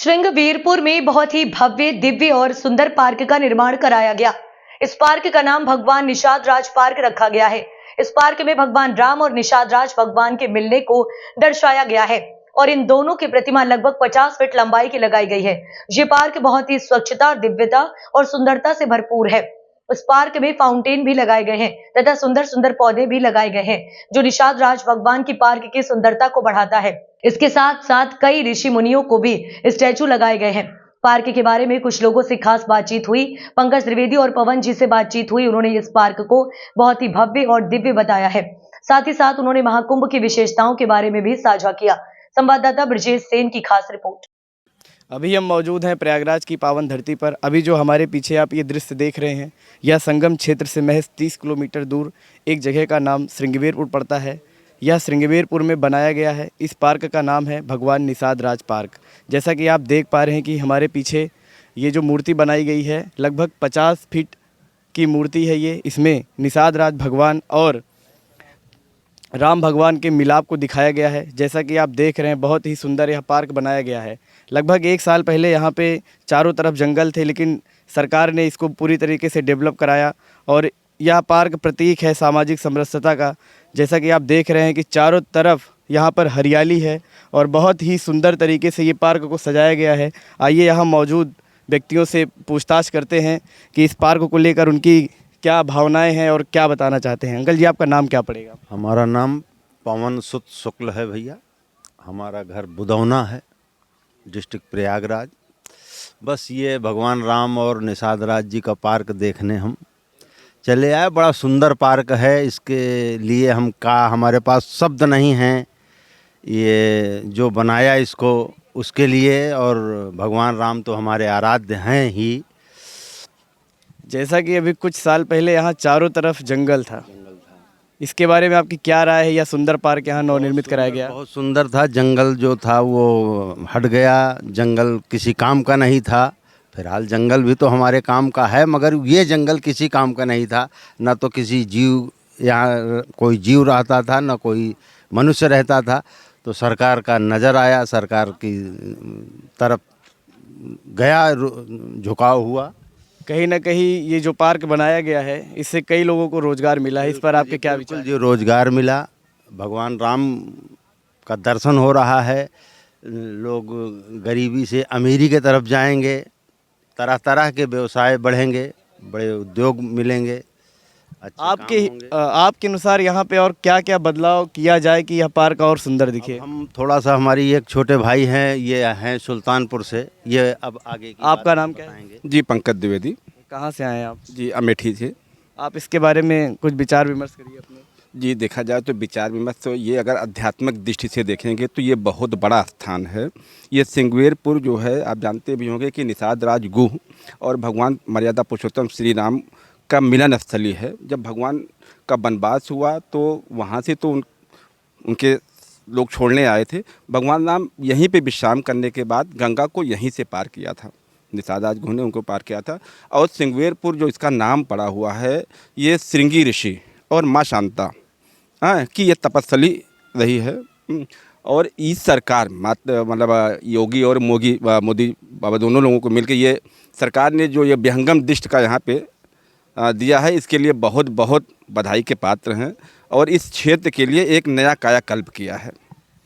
श्रृंगवीरपुर में बहुत ही भव्य, दिव्य और सुंदर पार्क का निर्माण कराया गया। इस पार्क का नाम भगवान निषाद राज पार्क रखा गया है। इस पार्क में भगवान राम और निषाद राज भगवान के मिलने को दर्शाया गया है और इन दोनों की प्रतिमा लगभग 50 फीट लंबाई की लगाई गई है। ये पार्क बहुत ही स्वच्छता, दिव्यता और सुंदरता से भरपूर है। इस पार्क में फाउंटेन भी लगाए गए हैं तथा सुंदर सुंदर पौधे भी लगाए गए हैं, जो निषाद राज भगवान की पार्क की सुंदरता को बढ़ाता है। इसके साथ साथ कई ऋषि मुनियों को भी स्टैचू लगाए गए हैं। पार्क के बारे में कुछ लोगों से खास बातचीत हुई। पंकज त्रिवेदी और पवन जी से बातचीत हुई। उन्होंने इस पार्क को बहुत ही भव्य और दिव्य बताया है। साथ ही साथ उन्होंने महाकुंभ की विशेषताओं के बारे में भी साझा किया। संवाददाता ब्रजेश सेन की खास रिपोर्ट। अभी हम मौजूद हैं प्रयागराज की पावन धरती पर। अभी जो हमारे पीछे आप ये दृश्य देख रहे हैं, यह संगम क्षेत्र से महज 30 किलोमीटर दूर एक जगह का नाम श्रृंगवीरपुर पड़ता है। यह श्रृंगवीरपुर में बनाया गया है। इस पार्क का नाम है भगवान निषाद राज पार्क। जैसा कि आप देख पा रहे हैं कि हमारे पीछे ये जो मूर्ति बनाई गई है, लगभग 50 फीट की मूर्ति है ये। इसमें निषाद राज भगवान और राम भगवान के मिलाप को दिखाया गया है। जैसा कि आप देख रहे हैं, बहुत ही सुंदर यह पार्क बनाया गया है। लगभग 1 साल पहले यहाँ पे चारों तरफ जंगल थे, लेकिन सरकार ने इसको पूरी तरीके से डेवलप कराया और यह पार्क प्रतीक है सामाजिक समरसता का। जैसा कि आप देख रहे हैं कि चारों तरफ यहाँ पर हरियाली है और बहुत ही सुंदर तरीके से ये पार्क को सजाया गया है। आइए यहाँ मौजूद व्यक्तियों से पूछताछ करते हैं कि इस पार्क को लेकर उनकी क्या भावनाएं हैं और क्या बताना चाहते हैं। अंकल जी, आपका नाम क्या पड़ेगा? हमारा नाम पवन सुत शुक्ल है भैया। हमारा घर बुदौना है, डिस्ट्रिक्ट प्रयागराज। बस ये भगवान राम और निषाद राज जी का पार्क देखने हम चले आए। बड़ा सुंदर पार्क है। इसके लिए हमारे पास शब्द नहीं हैं ये जो बनाया इसको उसके लिए। और भगवान राम तो हमारे आराध्य हैं ही। जैसा कि अभी कुछ साल पहले यहाँ चारों तरफ जंगल था, इसके बारे में आपकी क्या राय है? या सुंदर पार्क यहाँ नवनिर्मित कराया गया? बहुत सुंदर था। जंगल जो था वो हट गया। जंगल किसी काम का नहीं था। फिलहाल जंगल भी तो हमारे काम का है, मगर ये जंगल किसी काम का नहीं था। ना तो किसी जीव, यहाँ कोई जीव रहता था, ना कोई मनुष्य रहता था। तो सरकार का नज़र आया, सरकार की तरफ गया, झुकाव हुआ। कहीं ना कहीं ये जो पार्क बनाया गया है, इससे कई लोगों को रोजगार मिला है। इस पर आपके क्या विचार? जो रोजगार मिला, भगवान राम का दर्शन हो रहा है। लोग गरीबी से अमीरी के तरफ जाएंगे, तरह तरह के व्यवसाय बढ़ेंगे, बड़े उद्योग मिलेंगे। आपके अनुसार यहाँ पे और क्या क्या बदलाव किया जाए कि यह पार्क और सुंदर दिखे? हम थोड़ा सा, हमारी एक छोटे भाई हैं, ये हैं सुल्तानपुर से। ये अब आगे की आपका नाम क्या है? जी, पंकज द्विवेदी। कहाँ से आए हैं आप? जी, अमेठी से। आप इसके बारे में कुछ विचार विमर्श करिए अपने। जी, देखा जाए तो विचार विमर्श तो ये अगर आध्यात्मिक दृष्टि से देखेंगे तो ये बहुत बड़ा स्थान है। ये श्रृंगवीरपुर जो है, आप जानते भी होंगे कि निषाद राज गुह और भगवान मर्यादा पुरुषोत्तम श्री राम का मिलन स्थली है। जब भगवान का वनवास हुआ तो वहाँ से तो उनके लोग छोड़ने आए थे। भगवान राम यहीं पे विश्राम करने के बाद गंगा को यहीं से पार किया था। निषाद राज गुह ने उनको पार किया था। और श्रृंगवीरपुर जो इसका नाम पड़ा हुआ है, ये श्रृंगी ऋषि और माँ शांता की ये तपस्थली रही है। और इस सरकार मतलब योगी और मोदी बाबा दोनों लोगों को मिलकर ये सरकार ने जो ये विहंगम दृष्टि का यहाँ पे दिया है, इसके लिए बहुत बहुत बधाई के पात्र हैं। और इस क्षेत्र के लिए एक नया कायाकल्प किया है।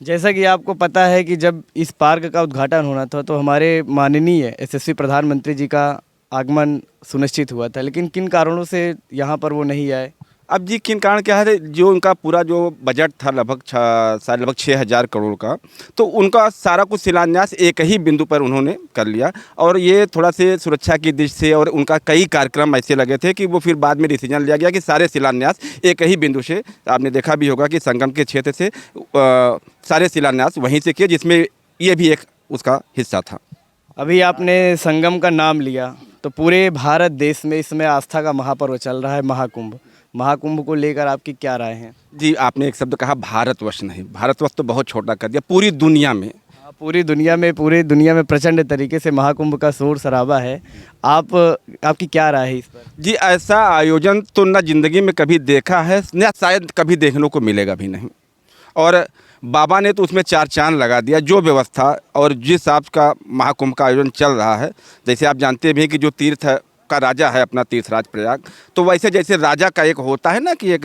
जैसा कि आपको पता है कि जब इस पार्क का उद्घाटन होना था तो हमारे माननीय यशस्वी प्रधानमंत्री जी का आगमन सुनिश्चित हुआ था, लेकिन किन कारणों से यहाँ पर वो नहीं आए? अब जी, किन कारण क्या है, जो उनका पूरा जो बजट था लगभग 6,000 करोड़ का, तो उनका सारा कुछ शिलान्यास एक ही बिंदु पर उन्होंने कर लिया। और ये थोड़ा से सुरक्षा की दृष्टि से, और उनका कई कार्यक्रम ऐसे लगे थे कि वो फिर बाद में डिसीजन लिया गया कि सारे शिलान्यास एक ही बिंदु से। आपने देखा भी होगा कि संगम के क्षेत्र से सारे शिलान्यास वहीं से किए, जिसमें ये भी एक उसका हिस्सा था। अभी आपने संगम का नाम लिया, तो पूरे भारत देश में इसमें आस्था का महापर्व चल रहा है, महाकुंभ। महाकुंभ को लेकर आपकी क्या राय है? जी, आपने एक शब्द कहा, भारतवर्ष नहीं, भारतवर्ष तो बहुत छोटा कर दिया। पूरी दुनिया में, पूरी दुनिया में प्रचंड तरीके से महाकुंभ का शोर शराबा है। आपकी क्या राय है इस पर? जी, ऐसा आयोजन तो न जिंदगी में कभी देखा है, न शायद कभी देखने को मिलेगा भी नहीं। और बाबा ने तो उसमें चार चांद लगा दिया। जो व्यवस्था और जिस हिसाब का महाकुंभ का आयोजन चल रहा है, जैसे आप जानते भी हैं कि जो तीर्थ का राजा है अपना तीर्थराज प्रयाग, तो वैसे जैसे राजा का एक होता है ना कि एक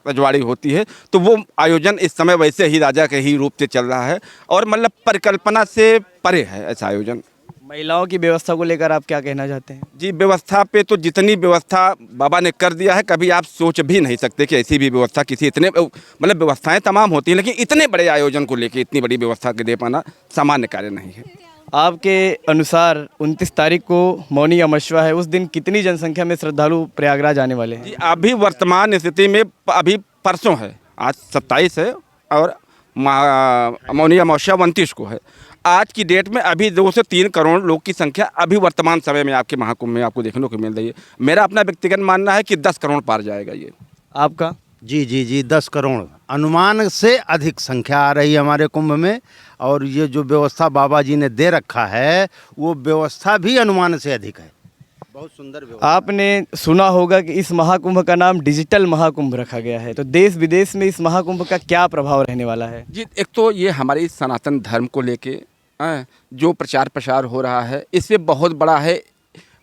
रजवाड़ी होती है, तो वो आयोजन इस समय वैसे ही राजा के ही रूप से चल रहा है और मतलब परिकल्पना से परे है ऐसा आयोजन। महिलाओं की व्यवस्था को लेकर आप क्या कहना चाहते हैं? जी, व्यवस्था पे तो जितनी व्यवस्था बाबा ने कर दिया है, कभी आप सोच भी नहीं सकते कि ऐसी भी व्यवस्था किसी इतने मतलब व्यवस्थाएं तमाम होती हैं, लेकिन इतने बड़े आयोजन को लेके इतनी बड़ी व्यवस्था के दे पाना सामान्य कार्य नहीं है। आपके अनुसार 29 तारीख को मौनी अमावस्या है, उस दिन कितनी जनसंख्या में श्रद्धालु प्रयागराज आने वाले हैं? जी, अभी वर्तमान स्थिति में अभी परसों है, आज 27 है और मौनी अमावस्या 29 को है। आज की डेट में अभी 2 से 3 करोड़ लोग की संख्या अभी वर्तमान समय में आपके महाकुंभ में आपको देखने को मिल रही है। मेरा अपना व्यक्तिगत मानना है कि 10 करोड़ पार जाएगा ये। आपका? जी जी जी, 10 करोड़ अनुमान से अधिक संख्या आ रही है हमारे कुंभ में। और ये जो व्यवस्था बाबा जी ने दे रखा है, वो व्यवस्था भी अनुमान से अधिक है। बहुत सुंदर व्यवस्था। आपने सुना होगा कि इस महाकुंभ का नाम डिजिटल महाकुंभ रखा गया है, तो देश विदेश में इस महाकुंभ का क्या प्रभाव रहने वाला है? जी, एक तो ये हमारी सनातन धर्म को लेके जो प्रचार प्रसार हो रहा है, इससे बहुत बड़ा है।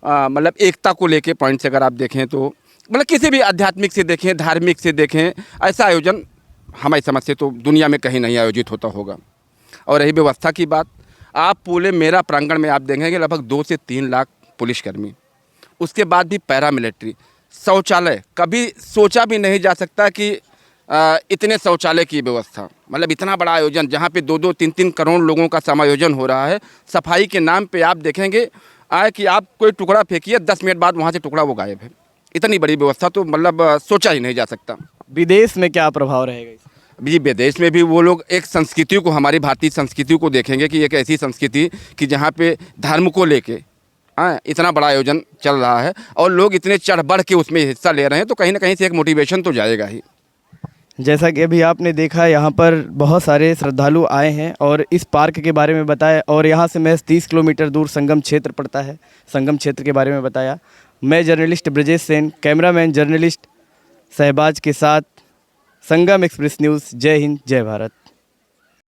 मतलब एकता को लेके पॉइंट से अगर आप देखें तो मतलब किसी भी आध्यात्मिक से देखें, धार्मिक से देखें, ऐसा आयोजन हमारी समझ से तो दुनिया में कहीं नहीं आयोजित होता होगा। और रही व्यवस्था की बात, आप पूरे मेरा प्रांगण में आप देखेंगे लगभग 2 से 3 लाख पुलिसकर्मी, उसके बाद भी पैरामिलिट्री, शौचालय कभी सोचा भी नहीं जा सकता कि इतने शौचालय की व्यवस्था, मतलब इतना बड़ा आयोजन जहाँ पे 2-2, 3-3 करोड़ लोगों का समायोजन हो रहा है। सफाई के नाम पे आप देखेंगे कि आप कोई टुकड़ा फेंकिए, 10 मिनट बाद वहाँ से टुकड़ा वो गायब है। इतनी बड़ी व्यवस्था तो मतलब सोचा ही नहीं जा सकता। विदेश में क्या प्रभाव रहेगा इसका? जी, विदेश में भी वो लोग एक संस्कृति को, हमारी भारतीय संस्कृति को देखेंगे कि एक ऐसी संस्कृति कि जहाँ पे धर्म को लेके इतना बड़ा आयोजन चल रहा है और लोग इतने चढ़ बढ़ के उसमें हिस्सा ले रहे हैं, तो कहीं ना कहीं से एक मोटिवेशन तो जाएगा ही। जैसा कि अभी आपने देखा, यहाँ पर बहुत सारे श्रद्धालु आए हैं और इस पार्क के बारे में बताया, और यहाँ से महज 30 किलोमीटर दूर संगम क्षेत्र पड़ता है, संगम क्षेत्र के बारे में बताया। मैं journalist Brajesh Sen, cameraman journalist Shahbaz के साथ, संगम एक्सप्रेस न्यूज़। जय हिंद, जय भारत।